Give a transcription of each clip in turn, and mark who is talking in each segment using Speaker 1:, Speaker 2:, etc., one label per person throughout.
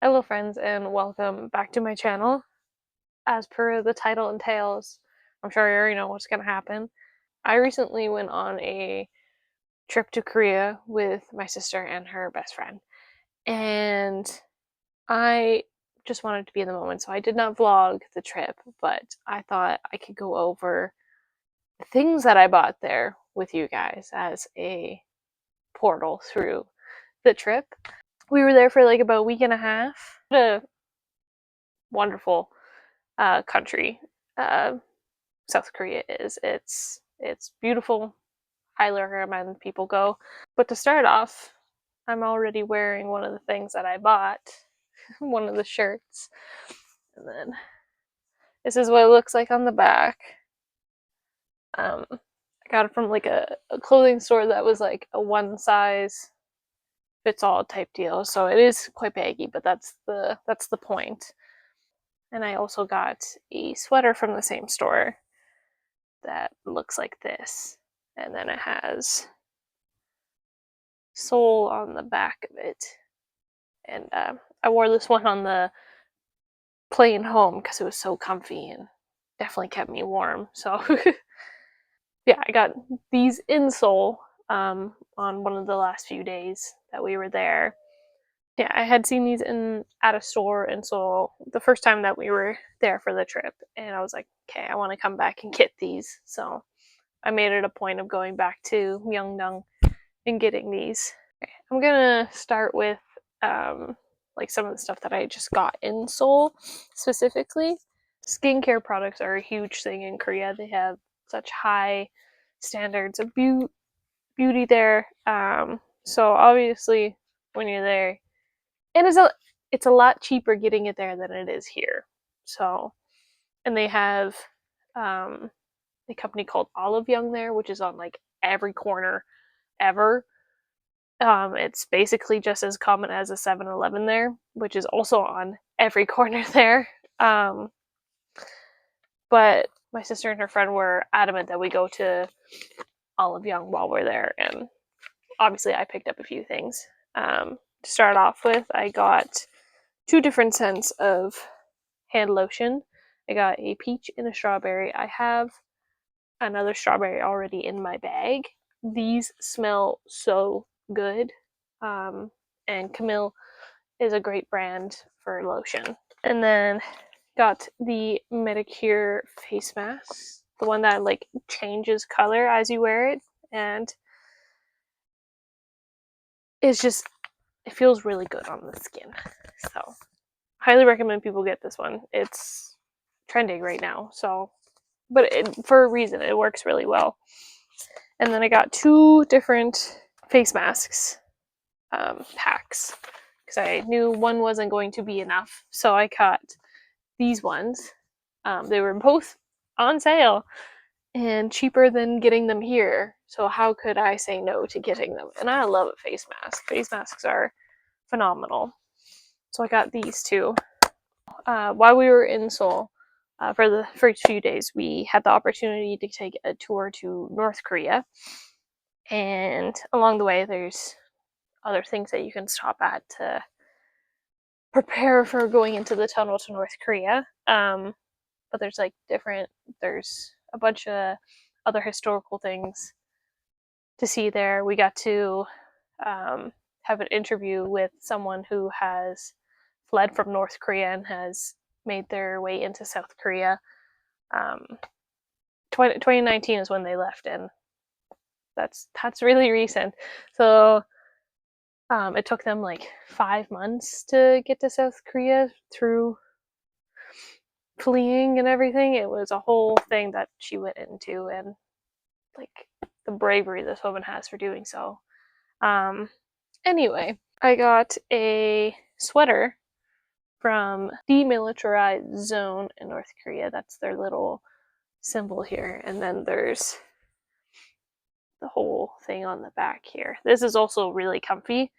Speaker 1: Hello friends and welcome back to my channel. As per the title entails, I'm sure you already know what's going to happen. I recently went on a trip to Korea with my sister and her best friend, and I just wanted to be in the moment, so I did not vlog the trip, but I thought I could go over the things that I bought there with you guys as a portal through the trip. We were there for like about a week and a half. What a wonderful country South Korea is. It's beautiful. Highly recommend people go. But to start off, I'm already wearing one of the things that I bought, one of the shirts, and then this is what it looks like on the back. I got it from like a clothing store that was like a one size fits all type deal, so it is quite baggy, but that's the point. And I also got a sweater from the same store that looks like this, and then it has Seoul on the back of it. And I wore this one on the plane home because it was so comfy and definitely kept me warm. So yeah, I got these in Seoul on one of the last few days that we were there. Yeah, I had seen these at a store in Seoul the first time that we were there for the trip, and I was like, okay, I want to come back and get these. So I made it a point of going back to Myeongdong and getting these. Okay, I'm gonna start with like some of the stuff that I just got in Seoul specifically. Skincare products are a huge thing in Korea. They have such high standards of beauty there. So obviously when you're there, and it's a lot cheaper getting it there than it is here. So, and they have a company called Olive Young there, which is on like every corner ever. It's basically just as common as a 7-Eleven there, which is also on every corner there. But my sister and her friend were adamant that we go to Olive Young while we're there, and obviously I picked up a few things. To start off with, I got two different scents of hand lotion. I got a peach and a strawberry. I have another strawberry already in my bag. These smell so good. And Camille is a great brand for lotion. And then got the Medicure face mask, the one that like changes color as you wear it, and it feels really good on the skin. So highly recommend people get this one. It's trending right now, so for a reason, it works really well. And then I got two different face masks packs because I knew one wasn't going to be enough, so I got these ones. They were both on sale and cheaper than getting them here, so how could I say no to getting them? And I love a face mask. Face masks are phenomenal. So I got these two. While we were in Seoul, for the first few days, we had the opportunity to take a tour to North Korea. And along the way, there's other things that you can stop at to prepare for going into the tunnel to North Korea. But there's a bunch of other historical things to see there. We got to have an interview with someone who has fled from North Korea and has made their way into South Korea. 2019 is when they left, and that's really recent. So it took them like 5 months to get to South Korea through fleeing and everything. It was a whole thing that she went into, and like the bravery this woman has for doing so. Anyway, I got a sweater from Demilitarized Zone in North Korea. That's their little symbol here. And then there's the whole thing on the back here. This is also really comfy.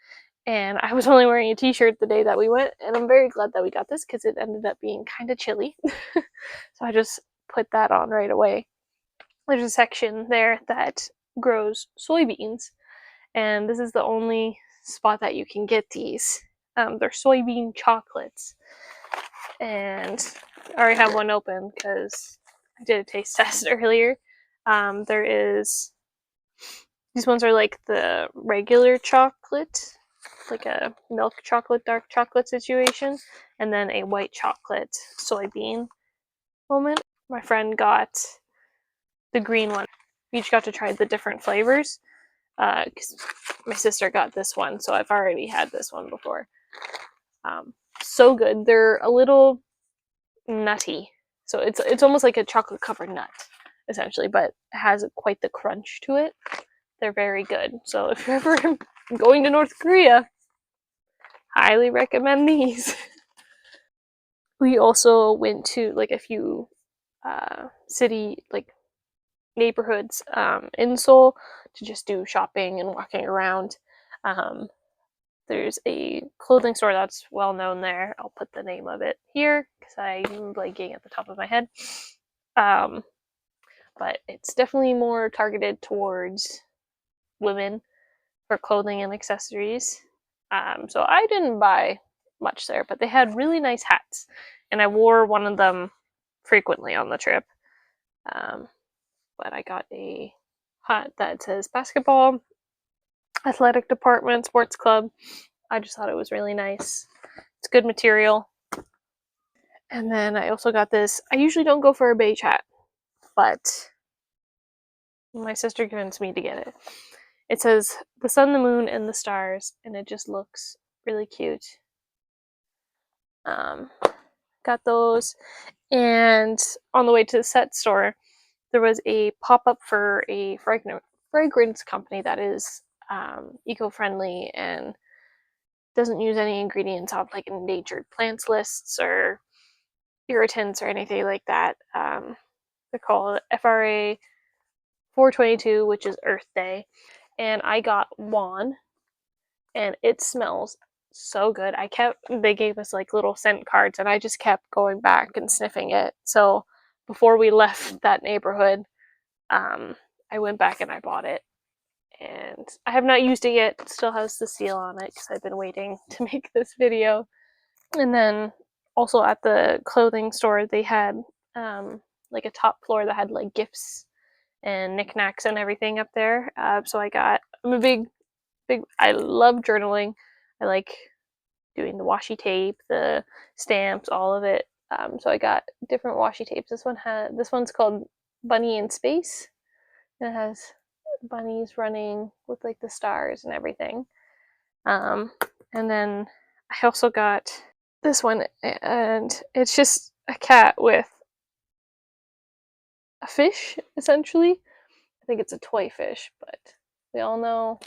Speaker 1: And I was only wearing a t-shirt the day that we went, and I'm very glad that we got this because it ended up being kind of chilly. So I just put that on right away. There's a section there that grows soybeans, and this is the only spot that you can get these. They're soybean chocolates, and I already have one open because I did a taste test earlier. There is these ones are like the regular chocolate, like a milk chocolate, dark chocolate situation, and then a white chocolate soybean moment. My friend got the green one. We each got to try the different flavors. Because my sister got this one, so I've already had this one before. So good. They're a little nutty, so it's almost like a chocolate covered nut, essentially, but it has quite the crunch to it. They're very good. So if you're ever going to North Korea, highly recommend these. We also went to like a few city like neighborhoods in Seoul to just do shopping and walking around. There's a clothing store that's well known there. I'll put the name of it here because I'm blanking at the top of my head. But it's definitely more targeted towards women for clothing and accessories. So I didn't buy much there, but they had really nice hats, and I wore one of them frequently on the trip. But I got a hat that says basketball, athletic department, sports club. I just thought it was really nice. It's good material. And then I also got this. I usually don't go for a beige hat, but my sister convinced me to get it. It says the sun, the moon, and the stars, and it just looks really cute. Got those. And on the way to the set store, there was a pop-up for a fragrance company that is eco-friendly and doesn't use any ingredients of like endangered plants lists or irritants or anything like that. They're called FRA 422, which is Earth Day. And I got one, and it smells so good. They gave us like little scent cards, and I just kept going back and sniffing it. So before we left that neighborhood, I went back and I bought it. And I have not used it yet. It still has the seal on it because I've been waiting to make this video. And then also at the clothing store, they had like a top floor that had like gifts and knickknacks and everything up there. So I'm a big, I love journaling. I like doing the washi tape, the stamps, all of it. So I got different washi tapes. This one's called Bunny in Space. And it has bunnies running with like the stars and everything. And then I also got this one, and it's just a cat with a fish, essentially. I think it's a toy fish, but we all know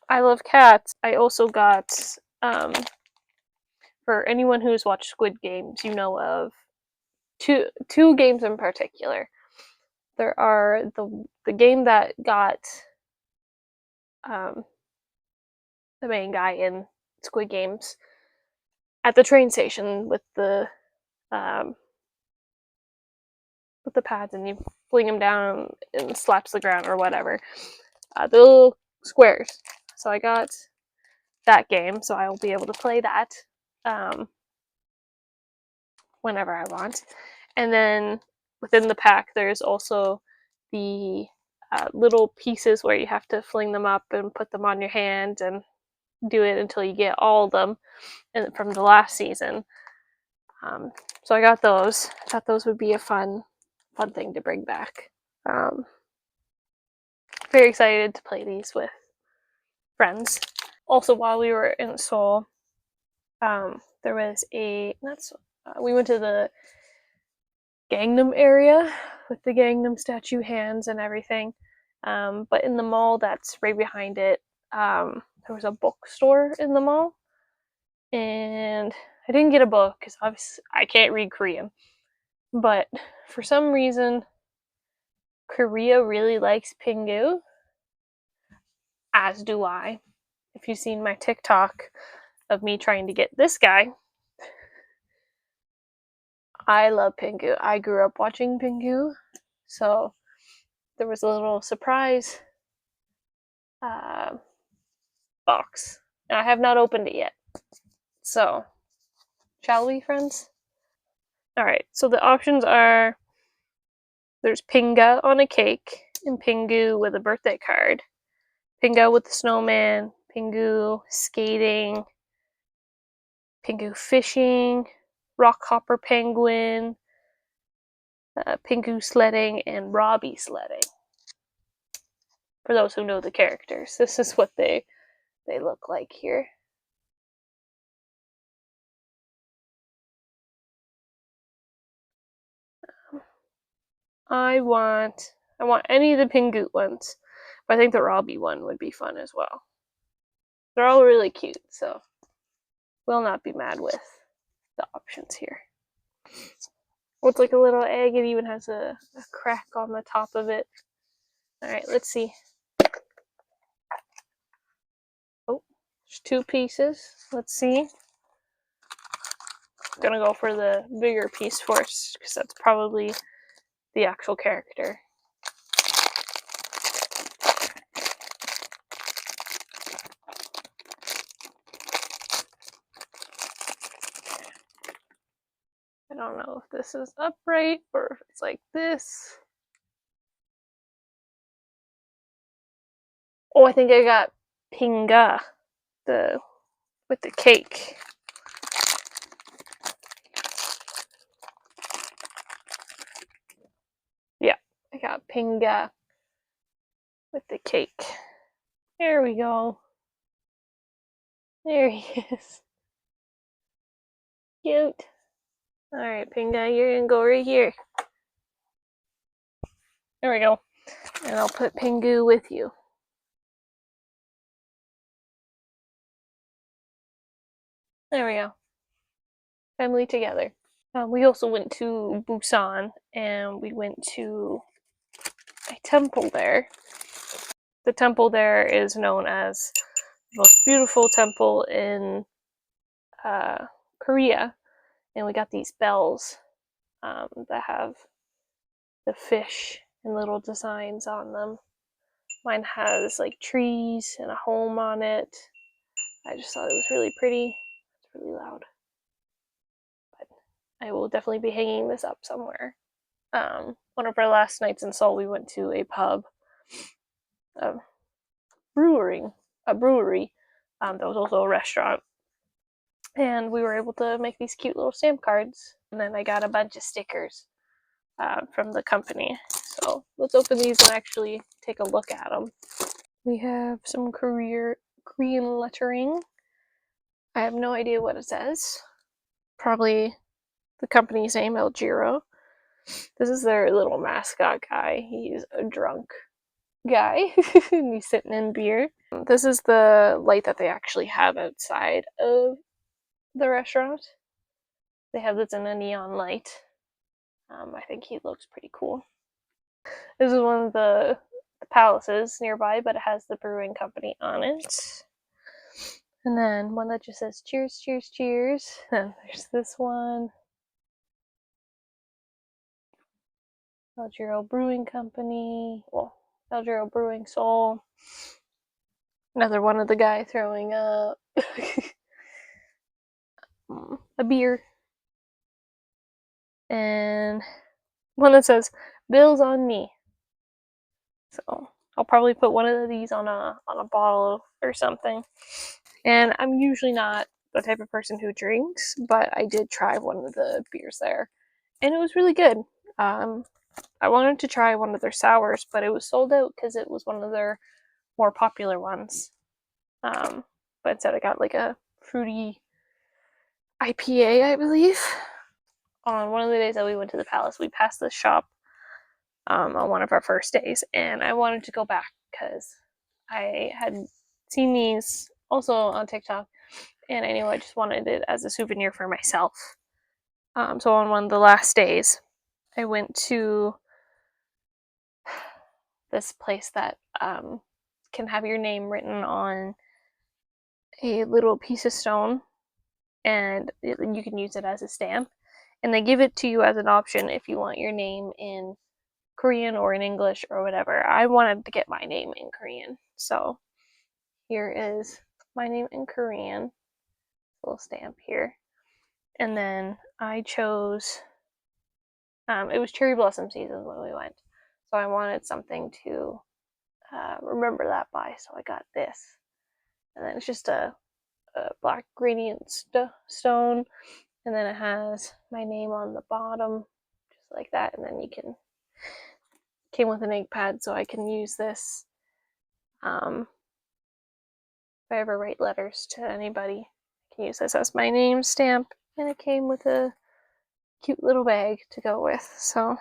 Speaker 1: I love cats. I also got, for anyone who's watched Squid Games, you know of two games in particular. There are the game that got the main guy in Squid Games at the train station with the pads, and you fling him down and slaps the ground or whatever. The little squares. So I got that game, so I will be able to play that whenever I want. And then within the pack, there's also the little pieces where you have to fling them up and put them on your hand and do it until you get all of them from the last season. So I got those. I thought those would be a fun thing to bring back. Very excited to play these with friends. Also, while we were in Seoul, there was we went to the Gangnam area with the Gangnam statue hands and everything. But in the mall that's right behind it, there was a bookstore in the mall, and I didn't get a book because obviously I can't read Korean. But for some reason, Korea really likes Pingu, as do I. If you've seen my TikTok of me trying to get this guy, I love Pingu. I grew up watching Pingu, so there was a little surprise box. And I have not opened it yet. So, shall we, friends? Alright, so the options are there's Pinga on a cake, and Pingu with a birthday card, Pinga with the snowman, Pingu skating, Pingu fishing, Rockhopper penguin, Pingu sledding, and Robbie sledding. For those who know the characters, this is what they look like here. I want any of the Pingu ones, but I think the Robbie one would be fun as well. They're all really cute, so will not be mad with the options here. Looks like a little egg. It even has a crack on the top of it. Alright, let's see. Oh, there's 2 pieces. Let's see. I'm gonna go for the bigger piece first, because that's probably the actual character. I don't know if this is upright or if it's like this. Oh, I think I got Pinga, with the cake. Yeah, I got Pinga with the cake. There we go. There he is. Cute. Alright, Pinga, you're gonna go right here. There we go. And I'll put Pingu with you. There we go. Family together. We also went to Busan, and we went to a temple there. The temple there is known as the most beautiful temple in Korea, and we got these bells that have the fish and little designs on them. Mine has like trees and a home on it. I just thought it was really pretty. It's really loud. But I will definitely be hanging this up somewhere. One of our last nights in Seoul, we went to a pub, a brewery. That was also a restaurant. And we were able to make these cute little stamp cards. And then I got a bunch of stickers from the company. So let's open these and actually take a look at them. We have some Korean lettering. I have no idea what it says. Probably the company's name, El Giro. This is their little mascot guy. He's a drunk guy and he's sitting in beer. This is the light that they actually have outside of the restaurant. They have this in a neon light. I think he looks pretty cool. This is one of the palaces nearby, but it has the brewing company on it. And then one that just says cheers, cheers, cheers. And there's this one. El Giro Brewing Company. Well, El Giro Brewing Seoul. Another one of the guy throwing up a beer. And one that says "Bills on me." So I'll probably put one of these on a bottle or something. And I'm usually not the type of person who drinks, but I did try one of the beers there, and it was really good. I wanted to try one of their sours, but it was sold out because it was one of their more popular ones. But instead, I got like a fruity IPA, I believe. On one of the days that we went to the palace, we passed this shop on one of our first days, and I wanted to go back because I had seen these also on TikTok, and I knew I just wanted it as a souvenir for myself. So on one of the last days, I went to this place that can have your name written on a little piece of stone, and you can use it as a stamp. And they give it to you as an option if you want your name in Korean or in English or whatever. I wanted to get my name in Korean, so here is my name in Korean. little stamp here. And then I chose, it was cherry blossom season when we went, so I wanted something to remember that by, so I got this. And then it's just a black gradient stone, and then it has my name on the bottom, just like that. And then came with an ink pad, so I can use this if I ever write letters to anybody. I can use this as my name stamp, and it came with a cute little bag to go with. So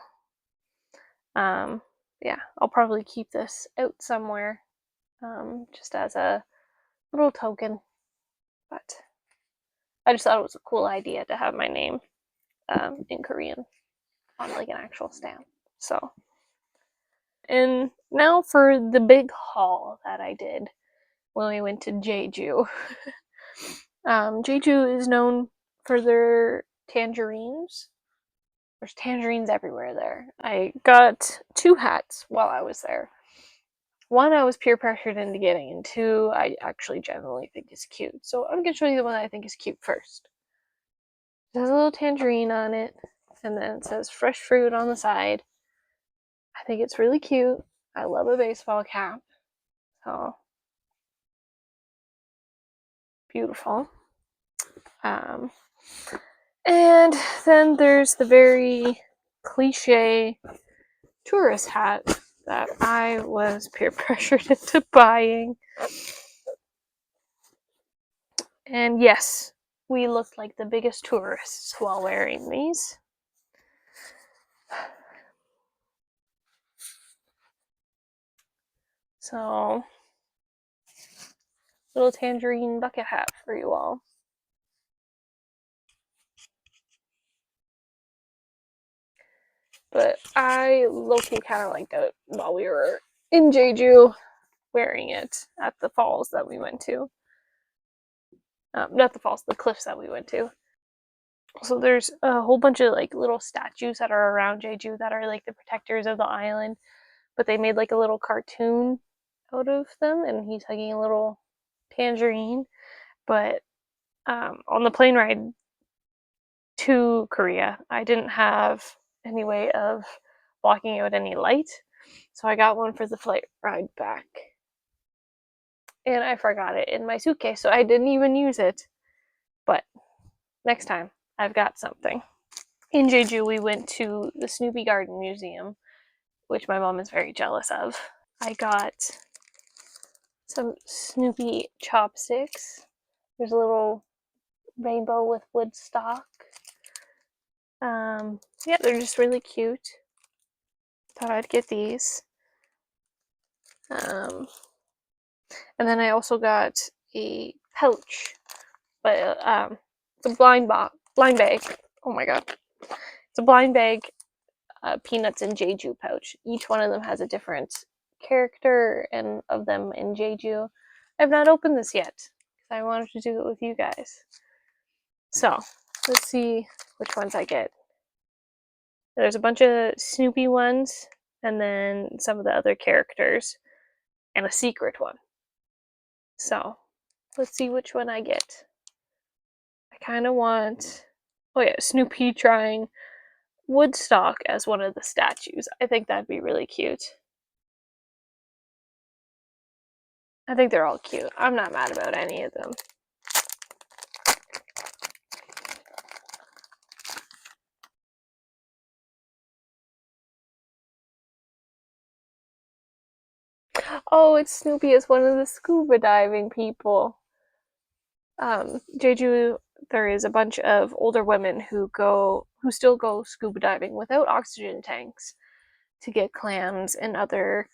Speaker 1: yeah, I'll probably keep this out somewhere, just as a little token. But I just thought it was a cool idea to have my name in Korean on like an actual stamp. So, and now for the big haul that I did when we went to Jeju. Jeju is known for their tangerines. There's tangerines everywhere there. I got 2 hats while I was there. One, I was peer pressured into getting, and 2, I actually generally think is cute. So I'm gonna show you the one that I think is cute first. It has a little tangerine on it, and then it says fresh fruit on the side. I think it's really cute. I love a baseball cap. So beautiful. And then there's the very cliche tourist hat that I was peer pressured into buying. And yes, we looked like the biggest tourists while wearing these. So, little tangerine bucket hat for you all. But I low-key kind of liked it while we were in Jeju, wearing it at the falls that we went to. Not the falls, the cliffs that we went to. So there's a whole bunch of like little statues that are around Jeju that are like the protectors of the island, but they made like a little cartoon out of them, and he's hugging a little tangerine. But on the plane ride to Korea, I didn't have any way of blocking out any light, so I got one for the flight ride back. And I forgot it in my suitcase, so I didn't even use it. But next time, I've got something. In Jeju, we went to the Snoopy Garden Museum, which my mom is very jealous of. I got some Snoopy chopsticks. There's a little rainbow with Woodstock. Yeah, they're just really cute. Thought I'd get these. And then I also got a pouch, but it's a blind bag. Oh my god, it's a blind bag. Peanuts and Jeju pouch. Each one of them has a different character and of them in Jeju. I've not opened this yet because I wanted to do it with you guys. So let's see which ones I get. There's a bunch of Snoopy ones, and then some of the other characters, and a secret one. So let's see which one I get. I kind of want, oh yeah, Snoopy trying Woodstock as one of the statues. I think that'd be really cute. I think they're all cute. I'm not mad about any of them. Oh, it's Snoopy as one of the scuba diving people. Jeju, there is a bunch of older women who still go scuba diving without oxygen tanks to get clams and other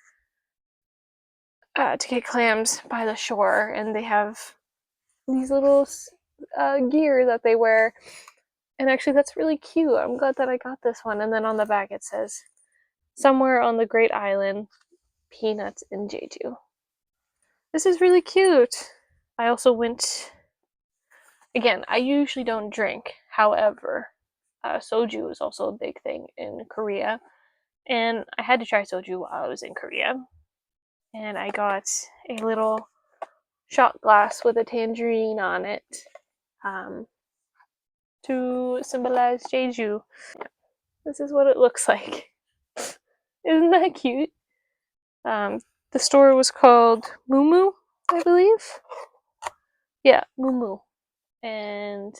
Speaker 1: to get clams by the shore, and they have these little gear that they wear. And actually, that's really cute. I'm glad that I got this one. And then on the back it says, "Somewhere on the Great Island, Peanuts in Jeju." This is really cute. I also went, again, I usually don't drink. However, soju is also a big thing in Korea. And I had to try soju while I was in Korea. And I got a little shot glass with a tangerine on it. to symbolize Jeju. This is what it looks like. Isn't that cute? The store was called Mumu, I believe. Yeah, Mumu. And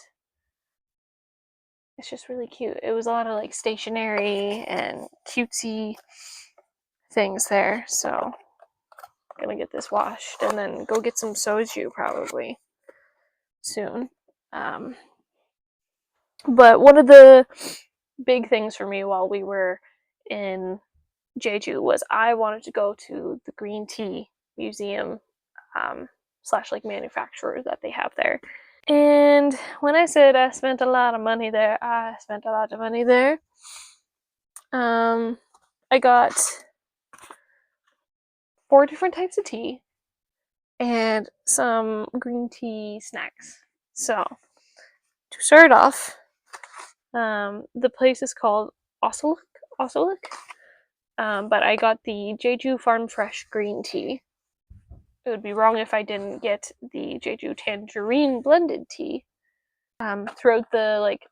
Speaker 1: it's just really cute. It was a lot of like stationery and cutesy things there. So I'm gonna get this washed and then go get some soju probably soon. But one of the big things for me while we were in Jeju was I wanted to go to the green tea museum slash like manufacturer that they have there. And when I said I spent a lot of money there, I spent a lot of money there. I got 4 different types of tea and some green tea snacks. So to start off, the place is called Osaluk, but I got the Jeju Farm Fresh green tea. It would be wrong if I didn't get the Jeju Tangerine blended tea. Throughout the like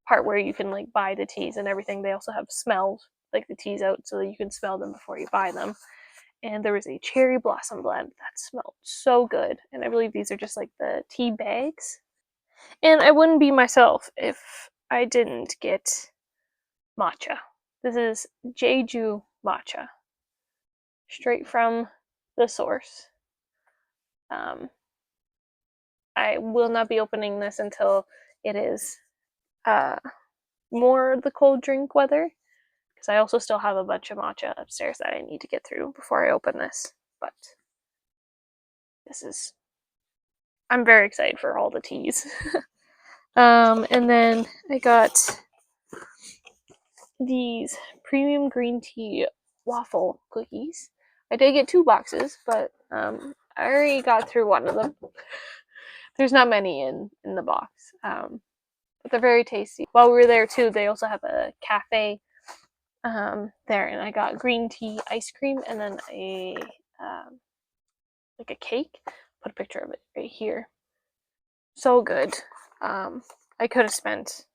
Speaker 1: part where you can like buy the teas and everything, they also have smelled like the teas out so that you can smell them before you buy them. And there was a cherry blossom blend that smelled so good, and I believe these are just like the tea bags. And I wouldn't be myself if I didn't get matcha. This is Jeju matcha, straight from the source. I will not be opening this until it is more the cold drink weather, because I also still have a bunch of matcha upstairs that I need to get through before I open this. But this is, I'm very excited for all the teas. And then I got these premium green tea waffle cookies. I did get 2 boxes, but I already got through one of them. There's not many in the box, but they're very tasty. While we were there too, they also have a cafe there, and I got green tea ice cream and then a like a cake. Put a picture of it right here. So good. I could have spent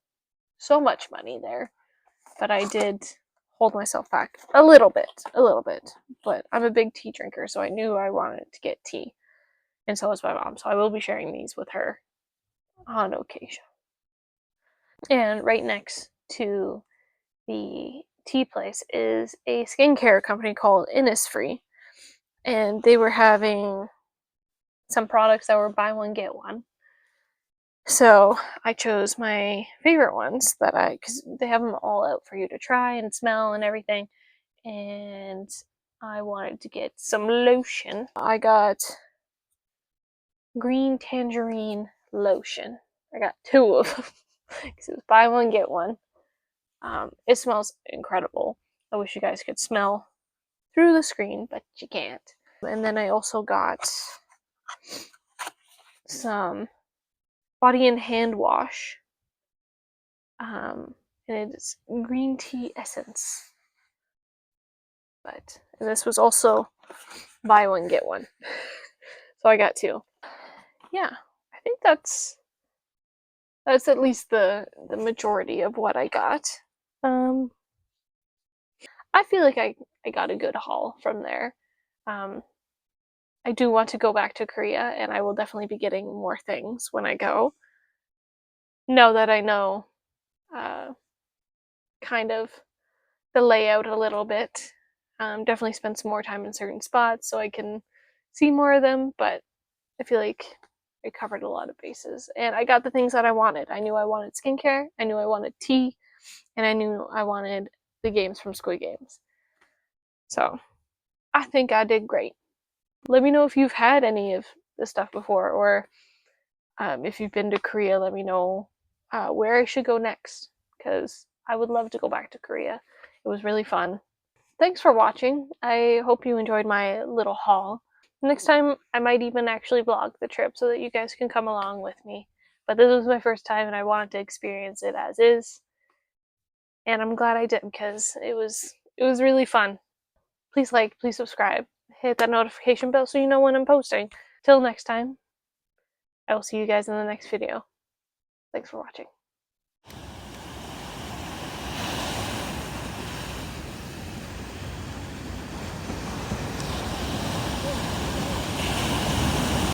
Speaker 1: so much money there, but I did hold myself back a little bit. But I'm a big tea drinker, so I knew I wanted to get tea, and so was my mom. So I will be sharing these with her on occasion. And right next to the tea place is a skincare company called Innisfree, and they were having some products that were buy one get one. So I chose my favorite ones because they have them all out for you to try and smell and everything. And I wanted to get some lotion. I got green tangerine lotion. I got 2 of them because it was buy one get one. It smells incredible. I wish you guys could smell through the screen, but you can't. And then I also got some body and hand wash. And it's green tea essence. But this was also buy one get one. So I got 2. Yeah, I think that's at least the majority of what I got. I feel like I got a good haul from there. I do want to go back to Korea, and I will definitely be getting more things when I go. Now that I know kind of the layout a little bit, definitely spend some more time in certain spots so I can see more of them, but I feel like I covered a lot of bases, and I got the things that I wanted. I knew I wanted skincare, I knew I wanted tea, and I knew I wanted the games from Squid Games. So I think I did great. Let me know if you've had any of this stuff before, or if you've been to Korea, let me know where I should go next, because I would love to go back to Korea. It was really fun. Thanks for watching. I hope you enjoyed my little haul. Next time, I might even actually vlog the trip so that you guys can come along with me. But this was my first time, and I wanted to experience it as is. And I'm glad I did, because it was really fun. Please like, please subscribe, hit that notification bell so you know when I'm posting. Till next time, I will see you guys in the next video. Thanks for watching.